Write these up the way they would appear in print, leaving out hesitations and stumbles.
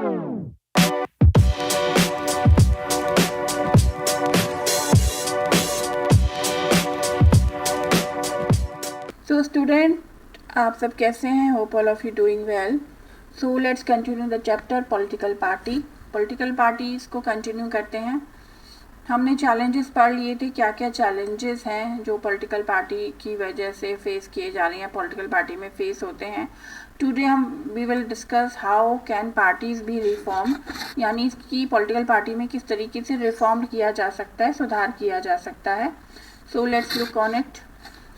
So student, आप सब कैसे हैं? Hope all of you doing well. So let's continue the chapter political party. Political parties को continue करते हैं. हमने चैलेंजेस पढ़ लिए थे, क्या क्या चैलेंजेस हैं जो पॉलिटिकल पार्टी की वजह से फेस किए जा रहे हैं, पॉलिटिकल पार्टी में फेस होते हैं. Today we will discuss how can parties be reform, यानी कि पॉलिटिकल पार्टी में किस तरीके से रिफॉर्म किया जा सकता है, सुधार किया जा सकता है. So let's look on it.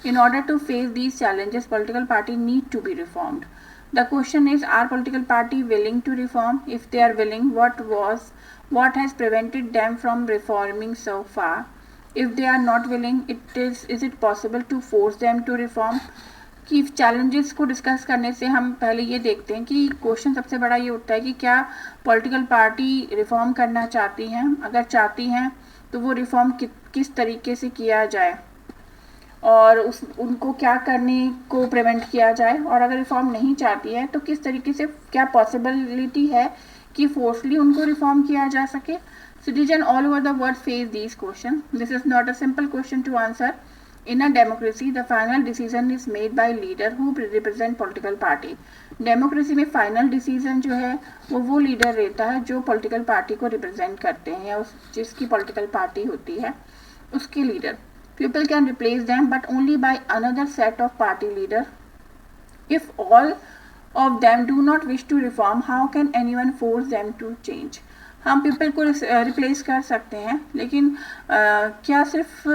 In order to face these challenges, political party need to be reformed. The question is, are political party willing to reform? If they are willing, what has prevented them from reforming so far? If they are not willing, is it possible to force them to reform? कि challenges को discuss करने से हम पहले ये देखते हैं कि क्वेश्चन सबसे बड़ा ये उठता है कि क्या पॉलिटिकल पार्टी रिफॉर्म करना चाहती हैं. अगर चाहती हैं तो वो रिफॉर्म किस तरीके से किया जाए और उनको क्या करने को प्रिवेंट किया जाए. और अगर रिफॉर्म नहीं चाहती है तो किस तरीके से, क्या पॉसिबिलिटी है कि फोर्सली उनको रिफॉर्म किया जा सके. Citizen all over the world face these question. This is not a simple question to answer. In a democracy the final decision is made by leader who represent political party. Democracy में final decision जो है वो leader रहता है जो political party को represent करते हैं, या जिसकी पॉलिटिकल पार्टी होती है उसके leader. People can replace them, but only by another set of party leader. If all of them do not wish to reform, how can anyone force them to change? हम people को replace कर सकते हैं, लेकिन क्या सिर्फ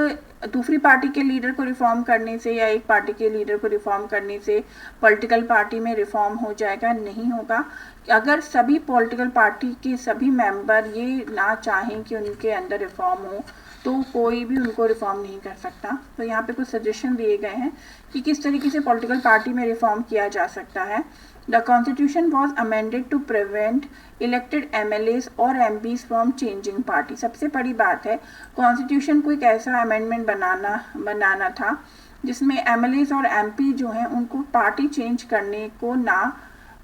दूसरी party के लीडर को रिफॉर्म करने से या एक पार्टी के लीडर को रिफॉर्म करने से पॉलिटिकल पार्टी में रिफॉर्म हो जाएगा? नहीं होगा. अगर सभी पॉलिटिकल पार्टी के सभी मेंबर ये ना चाहें कि उनके अंदर रिफॉर्म हो तो कोई भी उनको रिफॉर्म नहीं कर सकता. तो यहाँ पे कुछ सजेशन दिए गए हैं कि किस तरीके से पॉलिटिकल पार्टी में रिफॉर्म किया जा सकता है. The constitution was amended to prevent elected MLAs और एमपीज फ्रॉम चेंजिंग पार्टी. सबसे बड़ी बात है, कॉन्स्टिट्यूशन को एक ऐसा अमेंडमेंट बनाना था जिसमें एमएलएज और एमपी जो हैं उनको पार्टी चेंज करने को ना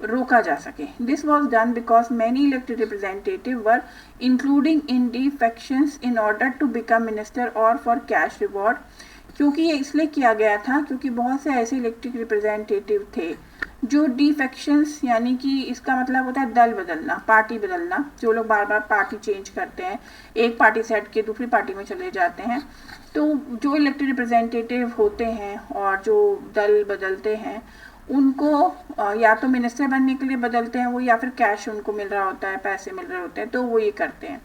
रोका जा सके. This was done because many elected representative were including in defections in order to become minister और फॉर कैश रिवॉर्ड. क्योंकि ये इसलिए किया गया था क्योंकि बहुत से ऐसे इलेक्टेड रिप्रेजेंटेटिव थे जो डिफेक्शंस, यानी कि इसका मतलब होता है दल बदलना, पार्टी बदलना, जो लोग बार बार पार्टी चेंज करते हैं, एक पार्टी से हट के दूसरी पार्टी में चले जाते हैं. तो जो इलेक्टेड रिप्रेजेंटेटिव होते हैं और जो दल बदलते हैं उनको या तो मिनिस्टर बनने के लिए बदलते हैं वो, या फिर कैश उनको मिल रहा होता है, पैसे मिल रहे होते हैं, तो वो ये करते हैं.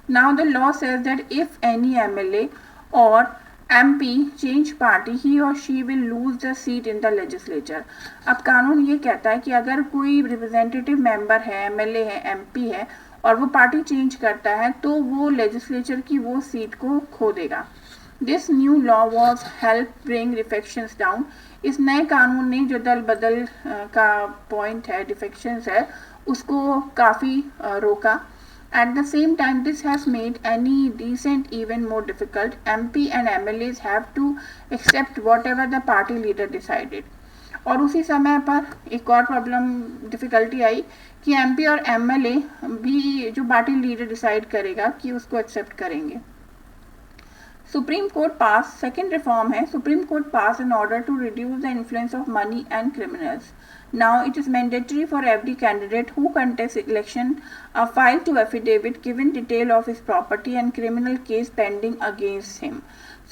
Now the law says that if any MLA और एमपी चेंज पार्टी ही और she will lose the seat in the legislature. अब कानून ये कहता है कि अगर कोई रिप्रेजेंटेटिव मेंबर है, एमएलए है, एमपी है और वो पार्टी चेंज करता है तो वो लेजिस्लेचर की वो सीट को खो देगा. This new law was help bring defections down. इस नए कानून ने जो दल बदल का पॉइंट है, डिफेक्शंस है, उसको काफ़ी रोका. At the same time, this has made any decent even more difficult. MP and MLAs have to accept whatever the party leader decided. और उसी समय पर एक और प्रॉब्लम, डिफ़िकल्टी आई कि MP और MLA भी जो पार्टी लीडर डिसाइड करेगा कि उसको एक्सेप्ट करेंगे. Supreme Court pass, second reform है, Supreme Court pass in order to reduce the influence of money and criminals. Now it is mandatory for every candidate who contests election a file to affidavit giving detail of his property and criminal case pending against him.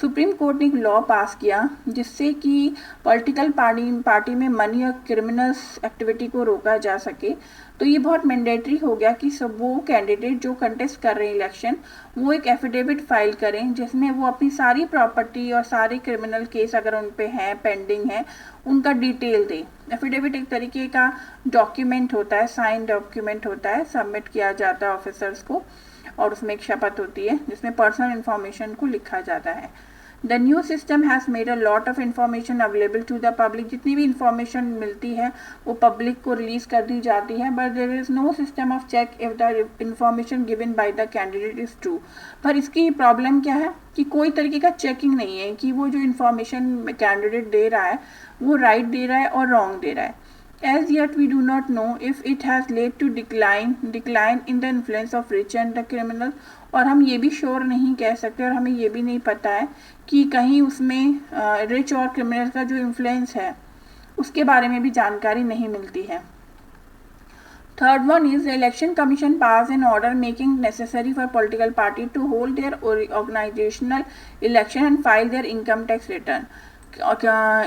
Supreme court ने एक law पास किया जिससे कि political party में money और criminals activity को रोका जा सके. तो ये बहुत मैंडेटरी हो गया कि सब वो कैंडिडेट जो कंटेस्ट कर रहे हैं इलेक्शन, वो एक एफिडेविट फाइल करें जिसमें वो अपनी सारी प्रॉपर्टी और सारे क्रिमिनल केस अगर उन पे हैं, पेंडिंग है, उनका डिटेल दें. एफिडेविट एक तरीके का डॉक्यूमेंट होता है, साइन डॉक्यूमेंट होता है, सबमिट किया जाता है ऑफिसर्स को और उसमें एक शपथ होती है जिसमें पर्सनल इन्फॉर्मेशन को लिखा जाता है. The new system has made a lot of information available to the public. जितनी भी इन्फॉर्मेशन मिलती है वो पब्लिक को रिलीज कर दी जाती है. But there is no system of check if the information given by the candidate is true. पर इसकी प्रॉब्लम क्या है कि कोई तरीके का चेकिंग नहीं है कि वो जो इन्फॉर्मेशन कैंडिडेट दे रहा है वो राइट दे रहा है और रॉन्ग दे रहा है. As yet we do not know if it has led to decline in the influence of rich and the criminal, और हम ये भी श्योर नहीं कह सकते और हमें ये भी नहीं पता है कि कहीं उसमें रिच और क्रिमिनल का जो इन्फ्लुएंस है उसके बारे में भी जानकारी नहीं मिलती है. Third one is the Election Commission passed an order making necessary for political party to hold their organizational election and file their income tax return.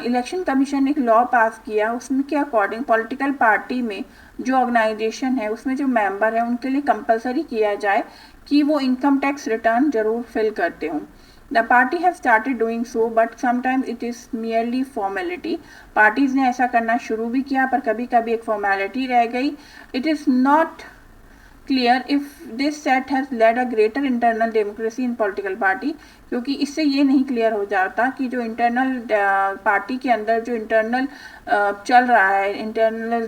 Election commission ने एक लॉ पास किया, उसमें के अकॉर्डिंग पॉलिटिकल पार्टी में जो organisation है उसमें जो मेंबर है उनके लिए कंपलसरी किया जाए कि वो इनकम टैक्स रिटर्न जरूर फिल करते हों. The party have started doing so but sometimes it is merely formality. Parties ने ऐसा करना शुरू भी किया पर कभी कभी एक फॉर्मेलिटी रह गई. It is not clear if this set has led a greater internal democracy in political party, क्योंकि इससे ये नहीं क्लियर हो जाता कि जो इंटरनल पार्टी के अंदर जो इंटरनल चल रहा है, इंटरनल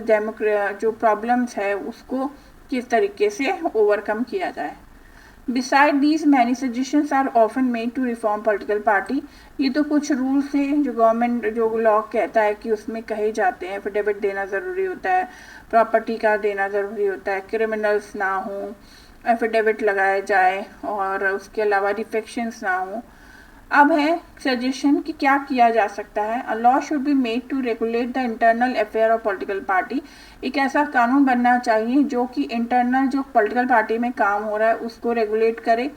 जो प्रॉब्लम्स है उसको किस तरीके से ओवरकम किया जाए. Beside these, many suggestions are often made to reform political party. ये तो कुछ रूल्स हैं जो गवर्नमेंट जो लॉ कहता है कि उसमें कहे जाते हैं. एफिडेविट देना ज़रूरी होता है, प्रॉपर्टी का देना ज़रूरी होता है, क्रिमिनल्स ना हो, एफिडेविट लगाया जाए और उसके अलावा डिफेक्शंस ना हो. अब है सजेशन कि क्या किया जा सकता है. A law should be made to regulate the internal affair of political party. एक ऐसा कानून बनना चाहिए जो कि इंटरनल जो पॉलिटिकल पार्टी में काम हो रहा है उसको रेगुलेट करे.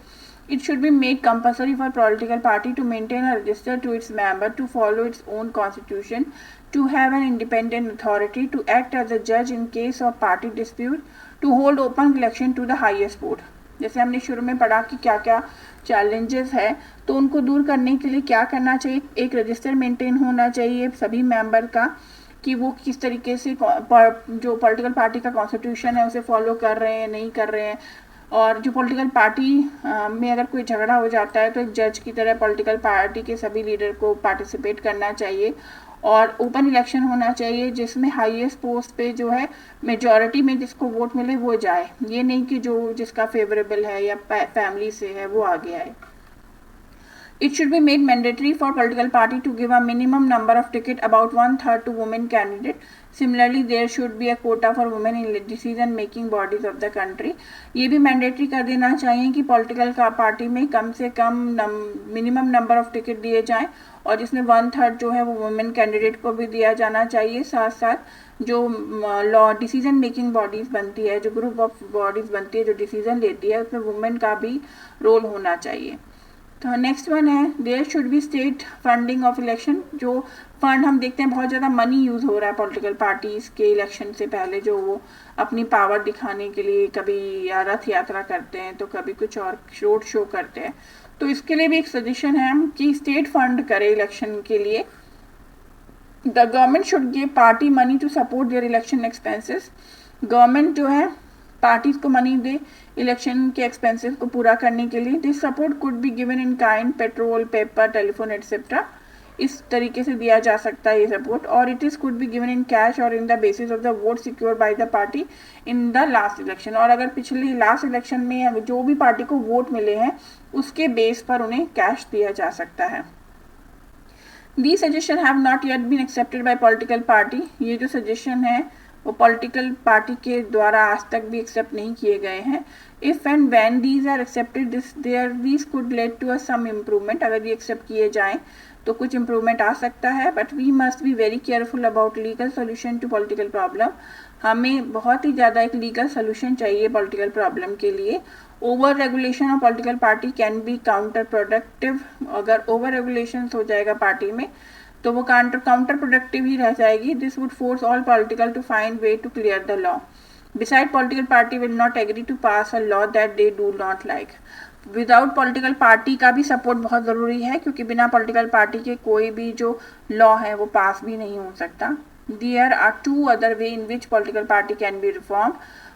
It should be made compulsory for political party to maintain a register to its member, to follow its own constitution, to have an independent authority, to act as a जज in case of party dispute, to hold open election to the highest court. जैसे हमने शुरू में पढ़ा कि क्या क्या challenges है, तो उनको दूर करने के लिए क्या करना चाहिए. एक रजिस्टर मेंटेन होना चाहिए सभी मेंबर का कि वो किस तरीके से जो पॉलिटिकल पार्टी का कॉन्स्टिट्यूशन है उसे फॉलो कर रहे हैं नहीं कर रहे हैं. और जो पॉलिटिकल पार्टी में अगर कोई झगड़ा हो जाता है तो एक जज की तरह पॉलिटिकल पार्टी के सभी लीडर को पार्टिसिपेट करना चाहिए. और ओपन इलेक्शन होना चाहिए जिसमें हाईएस्ट पोस्ट पे जो है मेजॉरिटी में जिसको वोट मिले वो जाए. ये नहीं कि जो जिसका फेवरेबल है या फैमिली से है वो आगे आए. It should be made mandatory for political party to give a minimum number of tickets, about 1/3 to women candidate. Similarly, there should be a quota for women in decision-making bodies of the country. ये भी mandatory कर देना चाहिए कि political का party में कम से कम minimum number of ticket दिए जाएं और जिसमें 1/3 जो है वो वुमेन कैंडिडेट को भी दिया जाना चाहिए. साथ साथ जो लॉ डिसीजन मेकिंग बॉडीज़ बनती है, जो ग्रुप ऑफ बॉडीज़ बनती है जो डिसीजन लेती है, उसमें वुमेन का भी रोल होना चाहिए. तो नेक्स्ट वन है there should be state funding of election. जो फंड हम देखते हैं बहुत ज़्यादा मनी यूज़ हो रहा है पॉलिटिकल पार्टीज़ के इलेक्शन से पहले, जो वो अपनी पावर दिखाने के लिए कभी रथ यात्रा करते हैं तो कभी कुछ और रोड शो करते हैं. तो इसके लिए भी एक सजेशन है कि स्टेट फंड करे इलेक्शन के लिए. The government should give party money to support their election expenses. Government जो है पार्टीज को मनी दे इलेक्शन के एक्सपेंसेस को पूरा करने के लिए. This support could be given in kind, petrol, paper, telephone etcetera. इस तरीके से दिया जा सकता है ये सपोर्ट. और it is could be given in cash और in the basis of the vote secured by the party in the last election. और अगर पिछले लास्ट इलेक्शन में जो भी पार्टी को वोट मिले हैं उसके बेस पर उन्हें कैश दिया जा सकता है. These suggestions have not yet been accepted by political party. ये जो सजेशन है वो पॉलिटिकल पार्टी के द्वारा आज तक भी एक्सेप्ट नहीं किए गए हैं. If and when these are accepted these could led to a some improvement. अगर ये एक्सेप्ट किए जाएं तो कुछ इम्प्रूवमेंट आ सकता है. But we must be very careful about legal solution to political problem. हमें बहुत ही ज़्यादा एक लीगल सोल्यूशन चाहिए पॉलिटिकल प्रॉब्लम के लिए. Over regulation of political party can be counter productive. अगर ओवर रेगुलेशन हो जाएगा पार्टी में तो वो काउंटर प्रोडक्टिव ही रह जाएगी. This would force all political to find way to clear the law. Beside political party will not agree to pass a law that they do not like. Without political party का भी support बहुत ज़रूरी है क्योंकि बिना political party के कोई भी जो लॉ है वो पास भी नहीं हो सकता. There are two other way in which political party can be reform.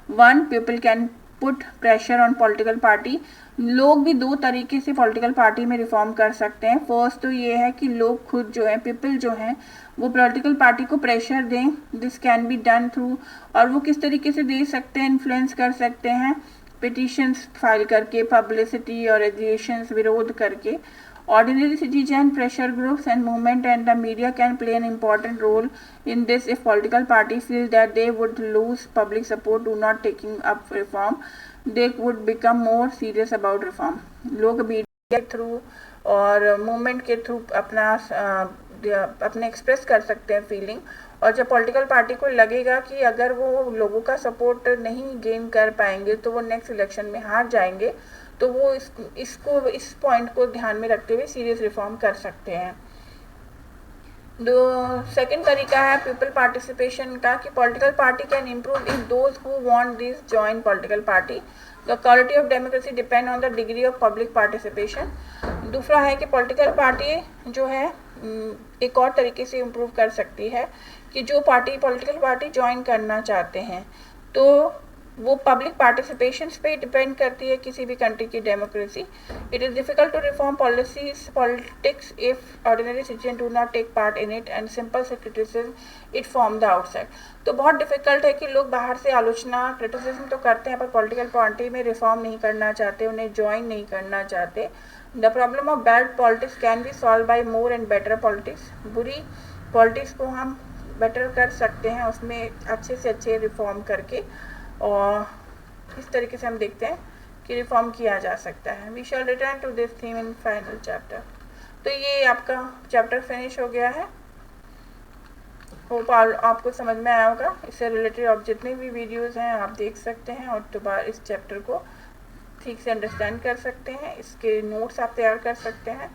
One, people can put pressure on political party. लोग भी दो तरीके से पॉलिटिकल पार्टी में रिफॉर्म कर सकते हैं. फर्स्ट तो ये है कि लोग खुद जो है पीपल जो हैं वो पॉलिटिकल पार्टी को प्रेशर दें. This can be done through. और वो किस तरीके से दे सकते हैं, इन्फ्लुएंस कर सकते हैं पिटिशंस फाइल करके, पब्लिसिटी और एजुकेशंस विरोध करके. Ordinary citizen, pressure groups and movement and the media can play an important role in this. If political parties feel that they would lose public support to not taking up reform, they would become more serious about reform. लोग media के through और movement के through अपने express कर सकते हैं feeling, और जब पॉलिटिकल पार्टी को लगेगा कि अगर वो लोगों का सपोर्ट नहीं गेन कर पाएंगे तो वो नेक्स्ट इलेक्शन में हार जाएंगे, तो वो इस पॉइंट को ध्यान में रखते हुए सीरियस रिफॉर्म कर सकते हैं। सेकेंड तरीका है पीपल पार्टिसिपेशन का, कि political party can improve if those who want this join political party. The quality of democracy depend on the degree of public participation. दूसरा है कि पॉलिटिकल पार्टी जो है एक और तरीके से इम्प्रूव कर सकती है कि जो पॉलिटिकल पार्टी ज्वाइन करना चाहते हैं तो वो पब्लिक पार्टिसिपेशन पे डिपेंड करती है किसी भी कंट्री की democracy. It is difficult to reform politics if ordinary citizen do not take part in it and simply criticism it from the outside. तो बहुत डिफिकल्ट है कि लोग बाहर से आलोचना क्रिटिसिज्म तो करते हैं पर पॉलिटिकल पार्टी में रिफॉर्म नहीं करना चाहते, उन्हें ज्वाइन नहीं करना चाहते। The problem of bad politics can be solve by more and better politics. बुरी पॉलिटिक्स को हम बेटर कर सकते हैं उसमें अच्छे से अच्छे रिफॉर्म करके, और इस तरीके से हम देखते हैं कि रिफॉर्म किया जा सकता है। We shall return to this theme in final chapter. तो ये आपका चैप्टर फिनिश हो गया है। होप आपको समझ में आया होगा। इससे रिलेटेड आप जितने भी वीडियोस हैं आप देख सकते हैं और दोबारा इस चैप्टर को ठीक से अंडरस्टैंड कर सकते हैं। इसके नोट्स आप तैयार कर सकते हैं।